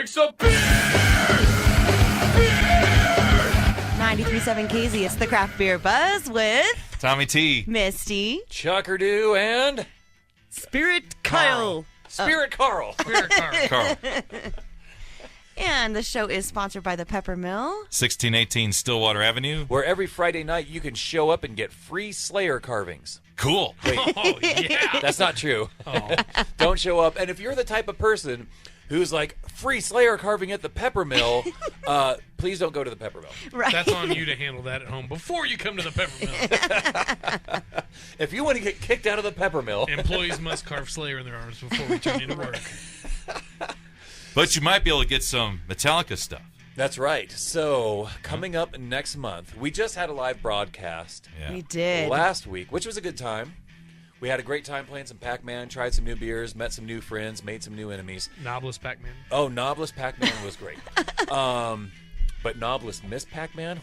drink some beer! 93.7 KAZY, it's the Craft Beer Buzz with Tommy T. Misty. Chuckerdoo and Spirit Kyle. Spirit Carl. Spirit Carl. And the show is sponsored by the Peppermill. 1618 Stillwater Avenue. Where every Friday night you can show up and get free Slayer carvings. Cool. Wait, Oh, yeah. that's not true. Oh. Don't show up. And if you're the type of person who's like, free Slayer carving at the Peppermill, please don't go to the Peppermill. Right. That's on you to handle that at home before you come to the Peppermill. If you want to get kicked out of the Peppermill, Employees must carve Slayer in their arms before returning to work. But you might be able to get some Metallica stuff. that's right. So, coming up next month, we just had a live broadcast Yeah. We did. last week, which was a good time. We had a great time playing some Pac-Man, tried some new beers, met some new friends, made some new enemies. Noblest Pac-Man. Oh, Noblest Pac-Man was great. But Noblest Miss Pac-Man?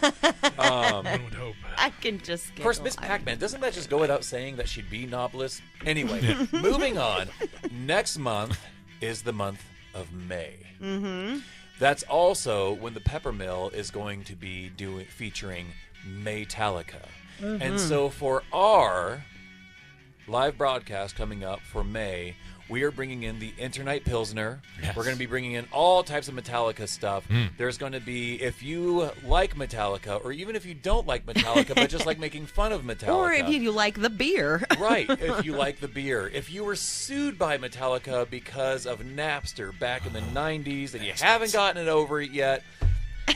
One would hope. I can just Of get course, Miss Pac-Man, doesn't that just go without saying that she'd be Noblest? Anyway, moving on. Next month is the month of May. Mm-hmm. That's also when the Peppermill is going to be featuring Maytallica. Mm-hmm. And so for our live broadcast coming up for May, we are bringing in the Internight Pilsner. Yes. We're going to be bringing in all types of Metallica stuff. There's going to be, if you like Metallica, or even if you don't like Metallica, but just like making fun of Metallica. Or if you like the beer. Right, if you like the beer. If you were sued by Metallica because of Napster back in the 90s and you haven't gotten it over it yet,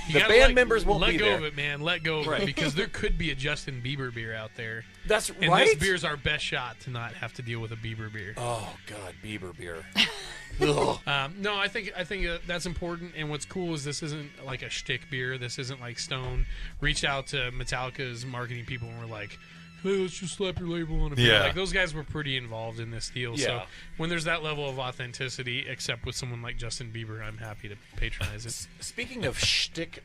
You the gotta band members won't let be go there. of it, man. Let go of Right. it, because there could be a Justin Bieber beer out there. That's And right. this beer's our best shot to not have to deal with a Bieber beer. Oh, God, Bieber beer. Ugh. No, I think that's important. And what's cool is this isn't like a shtick beer. This isn't like Stone reached out to Metallica's marketing people and were like, "Hey, let's just slap your label on a beer." Yeah. Like, those guys were pretty involved in this deal. So Yeah. when there's that level of authenticity, except with someone like Justin Bieber, I'm happy to patronize it. Speaking of shtick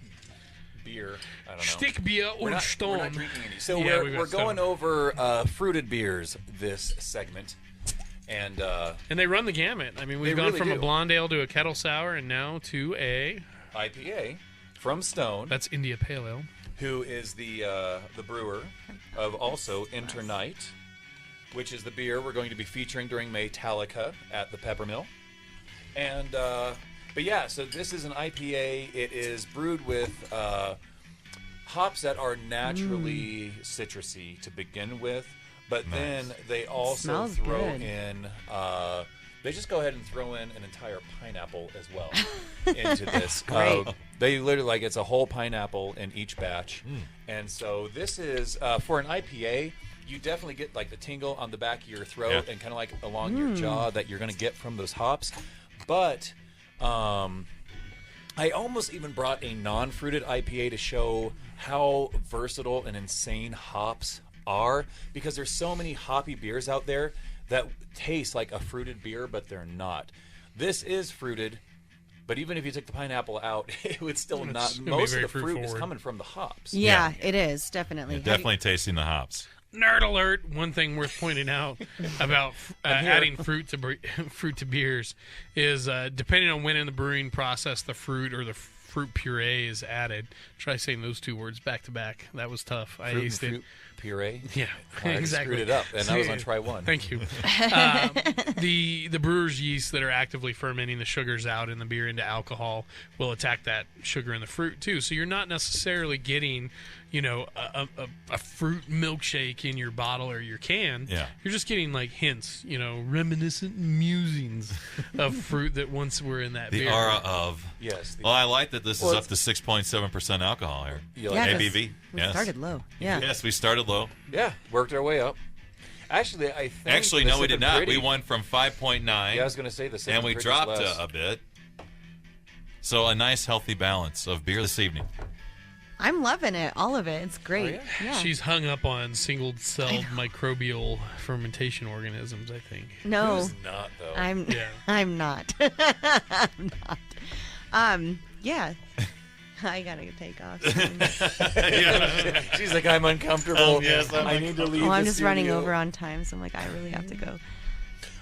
beer, I don't know. Shtick Bier We're und not Stone. drinking any. So Yeah, we we're got going Stone. over fruited beers this segment. And And they run the gamut. I mean, we've They gone really from a do. blonde ale to a kettle sour, and now to a IPA from Stone, that's India Pale Ale. who is the brewer of also Internight, which is the beer we're going to be featuring during Maytallica at the Peppermill. And but yeah, so this is an IPA. It is brewed with hops that are naturally citrusy to begin with, but then they also Smells throw good. in. They just go ahead and throw in an entire pineapple as well into this. Great. They literally it's a whole pineapple in each batch, and so this is for an IPA. You definitely get like the tingle on the back of your throat Yeah. and kind of like along your jaw that you're going to get from those hops. But I almost even brought a non-fruited IPA to show how versatile and insane hops are, because there's so many hoppy beers out there that taste like a fruited beer, but they're not. This is fruited, but even if you took the pineapple out, it would still It's not. gonna be Most of very the fruit is fruit-forward. coming from the hops. Yeah, it is, definitely. You're definitely tasting the hops. Nerd alert! One thing worth pointing out about adding fruit to beers is depending on when in the brewing process the fruit or the fruit puree is added. Try saying those two words back to back. That was tough. I Fruit and used it. fruit puree. Yeah, I exactly. screwed it up, and I was on try one. Thank you. The brewer's yeast that are actively fermenting the sugars out in the beer into alcohol will attack that sugar in the fruit too. So you're not necessarily getting, a fruit milkshake in your bottle or your can. Yeah. You're just getting like hints, reminiscent musings of fruit that once were in that The beer. aura of. Yes. Well, I like that this Well, is up to 6.7% alcohol here. You Yeah, like 'cause ABV. We Yes. started low. Yeah. Yes, we started low. Yeah, worked our way up. Actually, I think. Actually, the no, we Sip did and not. Pretty- We went from 5.9, Yeah, I was going to say the Sip and we Pretty's dropped less. a bit. So a nice, healthy balance of beer this evening. I'm loving it. All of it. It's great. Oh, yeah. She's hung up on single-celled microbial fermentation organisms, I think. No, Who's not though? I'm Yeah. I'm not. I'm not. Yeah. I gotta take off soon. She's like, I'm uncomfortable. Yes, I'm I need to leave. Well, I'm the just running studio. over on time, so I'm like, I really have to go.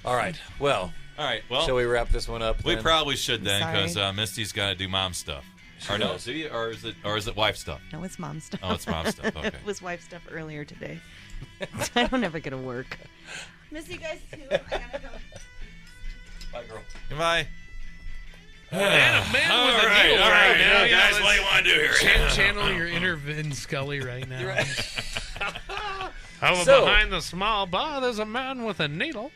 All right. Well, All right. Well, Shall we wrap this one up? we then? probably should then Sorry. because Misty's got to do mom stuff. Or no, does. or is it wife stuff? No, it's mom stuff. Oh, it's mom stuff. Okay. It was wife stuff earlier today. I don't ever get to work. Miss you guys too. I gotta go. Bye, girl. Goodbye. Man with a All needle right, now. Yeah, guys, let's what do you want to do here? Channel your inner Vin Scully right now. Over So- behind the small bar, there's a man with a needle.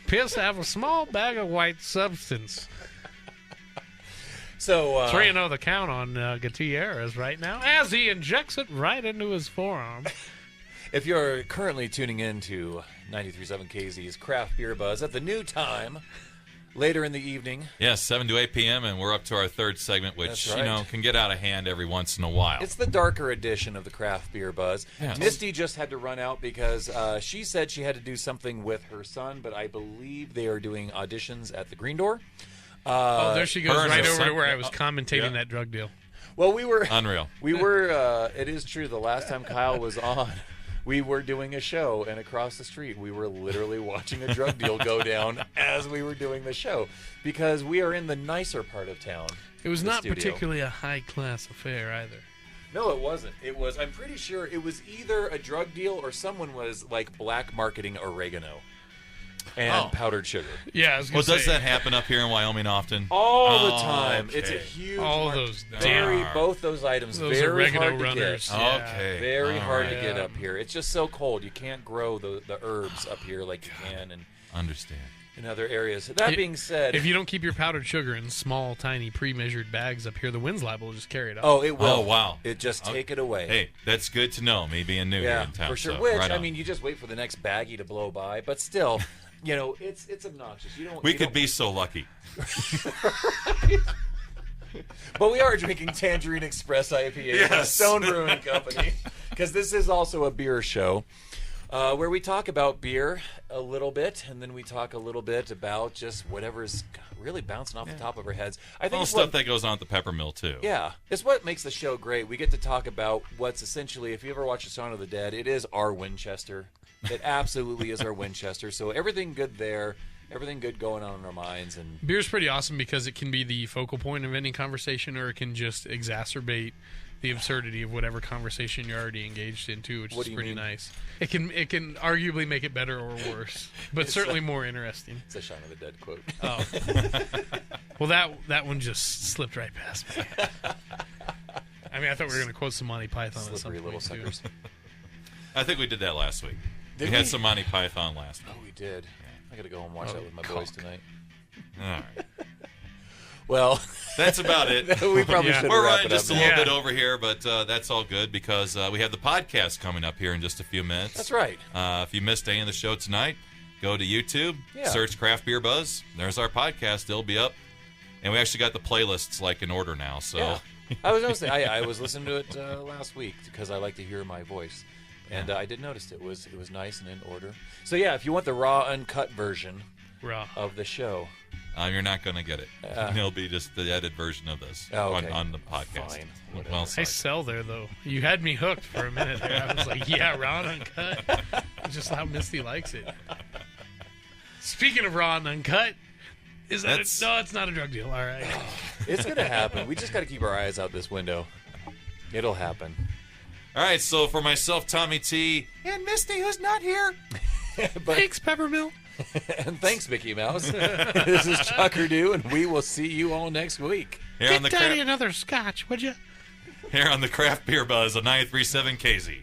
Appears to have a small bag of white substance. So, 3-0 the count on Gutierrez right now as he injects it right into his forearm. if you're currently tuning in to 93.7 KZ's Craft Beer Buzz at the new time, later in the evening, Yes, 7 to 8 p.m., and we're up to our third segment, which, That's right. can get out of hand every once in a while. it's the darker edition of the Craft Beer Buzz. Yeah. Misty just had to run out because she said she had to do something with her son, but I believe they are doing auditions at the Green Door. Oh, there she goes, her and right her over to son- where I was commentating yeah. that drug deal. Well, we were Unreal. it is true, the last time Kyle was on, we were doing a show, and across the street we were literally watching a drug deal go down as we were doing the show, because we are in the nicer part of town. It was the not studio. particularly a high-class affair either. No, it wasn't. It was, I'm pretty sure it was either a drug deal or someone was like black marketing oregano and Oh. powdered sugar. Yeah, I was Well, going to does say. that happen up here in Wyoming often? All the Oh, time. okay. It's a huge All mar- those very darn- both those items Those very oregano hard to runners. get. Yeah. Okay. Very All hard right. to get Yeah. up here. It's just so cold. You can't grow the herbs up here like you can Understand. in other areas. That being said, If you don't keep your powdered sugar in small, tiny, pre-measured bags up here, the wind's liable to just carry it up. oh, it will. Oh, wow. It just take it away. Hey, that's good to know, me being new here yeah, in town. for sure. so, Which right I on. mean, you just wait for the next baggie to blow by, but still, it's obnoxious. You don't. we you could don't- be so lucky. But we are drinking Tangerine Express IPA from Yes. Stone Brewing Company, because this is also a beer show where we talk about beer a little bit, and then we talk a little bit about just whatever's really bouncing off the top of our heads. I think All it's stuff what, that goes on at the pepper mill, too. yeah, it's what makes the show great. We get to talk about what's essentially, if you ever watch The Song of the Dead, it is our Winchester. It absolutely is our Winchester. So everything good there, everything good going on in our minds, and Beer's pretty awesome because it can be the focal point of any conversation, or it can just exacerbate the absurdity of whatever conversation you're already engaged into, which What is do you pretty mean? nice. It can arguably make it better or worse, but certainly more interesting. it's a Shaun of the Dead quote. Oh, well, that one just slipped right past me. I mean, I thought we were going to quote some Monty Python at some Slippery point little too. suckers. I think we did that last week. Did we had we? some Monty Python last week. Oh, we did. I got to go home and watch that with my boys tonight. All right. Well, That's about it. we probably Yeah. should We're wrap running it up. just a now. little Yeah. bit over here, but that's all good because we have the podcast coming up here in just a few minutes. That's right. If you missed any of the show tonight, go to YouTube, Yeah. search Craft Beer Buzz. There's our podcast. It'll be up. And we actually got the playlists like in order now. So Yeah. I was noticing. I was listening to it last week because I like to hear my voice, and I did notice it was nice and in order. So yeah, if you want the raw, uncut version Raw. of the show, you're not going to get it. It'll be just the edited version of this Oh, okay. on the podcast. Fine, whatever. Well, Nice sorry. sell there, though. You had me hooked for a minute there. I was like, yeah, raw and uncut. Just how Misty likes it. Speaking of raw and uncut, is that That's- no, it's not a drug deal. All right. it's gonna happen. We just got to keep our eyes out this window. It'll happen. All right, so for myself, Tommy T, and Misty, who's not here. But Thanks, Peppermill. and thanks, Mickey Mouse. This is Chuckerdoo, and we will see you all next week. Here on the Get Daddy cra- another scotch, would you? here on the Craft Beer Buzz on 93.7 KZ.